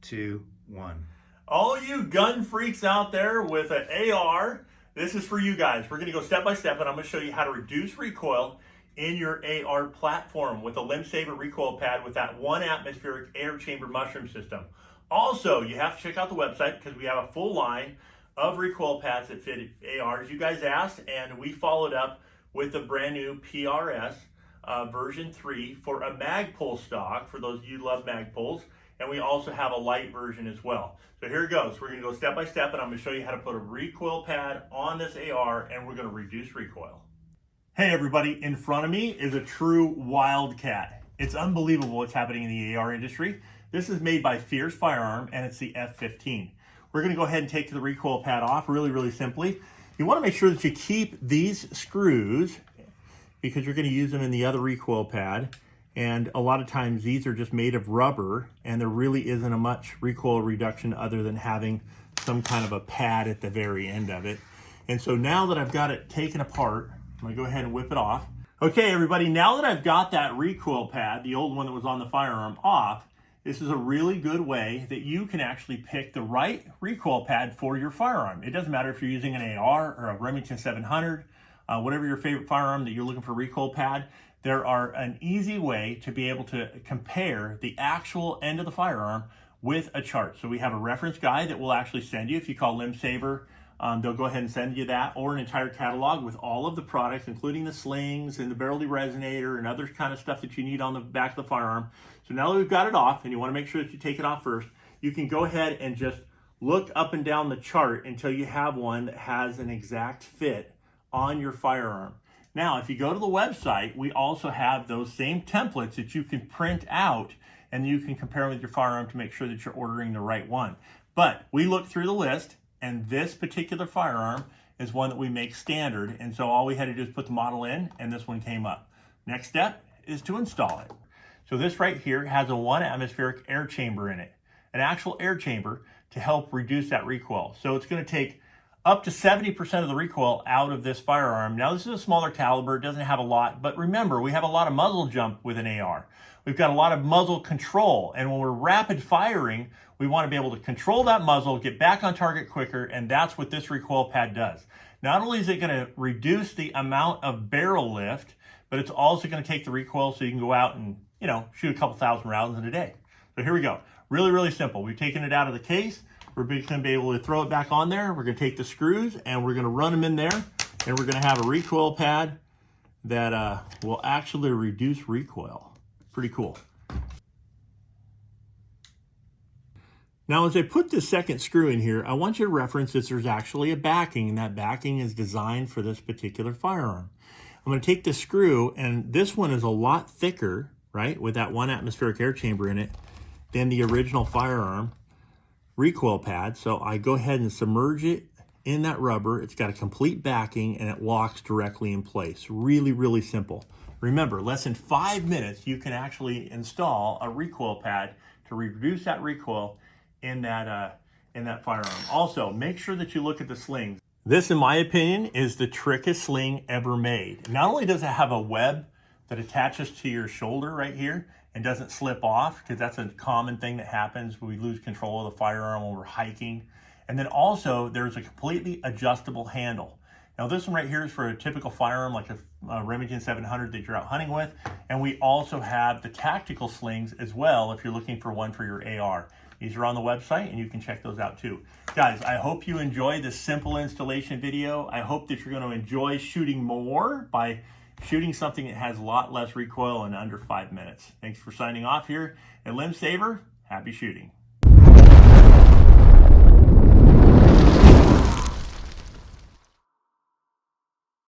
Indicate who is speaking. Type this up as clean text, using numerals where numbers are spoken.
Speaker 1: 2, 1.
Speaker 2: All you gun freaks out there with an AR, this is for you guys. We're going to go step by step, and I'm going to show you how to reduce recoil in your AR platform with a LimbSaver recoil pad with that 1 atmospheric air chamber mushroom system. Also, you have to check out the website because we have a full line of recoil pads that fit ARs. You guys asked, and we followed up with the brand new PRS version 3 for a Magpul stock, for those of you who love Magpuls. And we also have a light version as well. So here it goes. We're going to go step by step, and I'm going to show you how to put a recoil pad on this AR, and we're going to reduce recoil. Hey everybody, in front of me is a true wildcat. It's unbelievable what's happening in the AR industry. This is made by Fierce Firearm, and it's the F15. We're going to go ahead and take the recoil pad off really simply. You want to make sure that you keep these screws because you're going to use them in the other recoil pad. And a lot of times these are just made of rubber, and there really isn't a much recoil reduction other than having some kind of a pad at the very end of it. And so now that I've got it taken apart, I'm gonna go ahead and whip it off. Okay, everybody, now that I've got that recoil pad, the old one that was on the firearm, off, this is a really good way that you can actually pick the right recoil pad for your firearm. It doesn't matter if you're using an AR or a Remington 700, whatever your favorite firearm that you're looking for recoil pad. There are an easy way to be able to compare the actual end of the firearm with a chart. So we have a reference guide that we'll actually send you if you call LimbSaver. They'll go ahead and send you that, or an entire catalog with all of the products, including the slings and the barrel resonator and other kind of stuff that you need on the back of the firearm. So now that we've got it off, and you want to make sure that you take it off first, you can go ahead and just look up and down the chart until you have one that has an exact fit on your firearm. Now, if you go to the website, we also have those same templates that you can print out, and you can compare them with your firearm to make sure that you're ordering the right one. But we looked through the list, and this particular firearm is one that we make standard, and so all we had to do is put the model in, and this one came up. Next step is to install it. So this right here has a 1 atmospheric air chamber in it, an actual air chamber to help reduce that recoil. So it's going to take up to 70% of the recoil out of this firearm. Now, this is a smaller caliber, it doesn't have a lot, but remember, we have a lot of muzzle jump with an AR. We've got a lot of muzzle control, and when we're rapid firing, we want to be able to control that muzzle, get back on target quicker, and that's what this recoil pad does. Not only is it going to reduce the amount of barrel lift, but it's also going to take the recoil so you can go out and, shoot a couple thousand rounds in a day. So here we go. Really simple. We've taken it out of the case. We're going to be able to throw it back on there. We're going to take the screws and we're going to run them in there, and we're going to have a recoil pad that will actually reduce recoil. Pretty cool. Now, as I put this second screw in here, I want you to reference that there's actually a backing, and that backing is designed for this particular firearm. I'm going to take this screw, and this one is a lot thicker, right, with that 1 atmospheric air chamber in it, than the original firearm recoil pad. So I go ahead and submerge it in that rubber. It's got a complete backing, and it locks directly in place. Really simple. Remember, less than 5 minutes, you can actually install a recoil pad to reduce that recoil in that firearm. Also, make sure that you look at the slings. This, in my opinion, is the trickiest sling ever made. Not only does it have a web that attaches to your shoulder right here and doesn't slip off, because that's a common thing that happens when we lose control of the firearm when we're hiking. And then also, there's a completely adjustable handle. Now, this one right here is for a typical firearm like a Remington 700 that you're out hunting with. And we also have the tactical slings as well if you're looking for one for your AR. These are on the website, and you can check those out too. Guys, I hope you enjoy this simple installation video. I hope that you're going to enjoy shooting more by shooting something that has a lot less recoil in under 5 minutes. Thanks for signing off here at LimbSaver. Happy shooting.